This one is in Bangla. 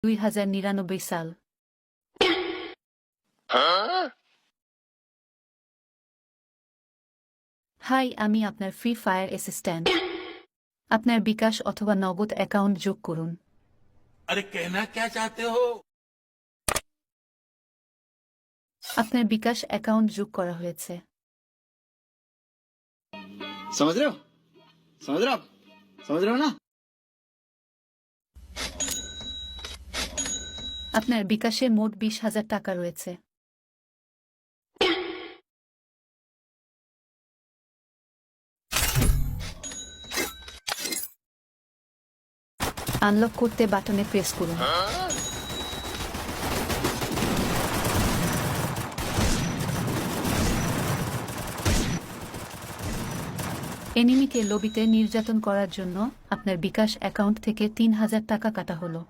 2099 সাল। হাই, আমি আপনার ফ্রি ফায়ার অ্যাসিস্ট্যান্ট। আপনার বিকাশ অথবা নগদ অ্যাকাউন্ট যোগ করুন। अरे कहना क्या चाहते हो? আপনার বিকাশ অ্যাকাউন্ট যোগ করা হয়েছে। समझ रहे हो? समझ रहे हो आप? समझ रहे हो ना? আপনার বিকাশে মোট 20,000 টাকা রয়েছে। আনলক করতে বাটনে প্রেস করুন। এনিমিকে লবিতে নির্যাতন করার জন্য আপনার বিকাশ অ্যাকাউন্ট থেকে 3,000 টাকা কাটা হলো।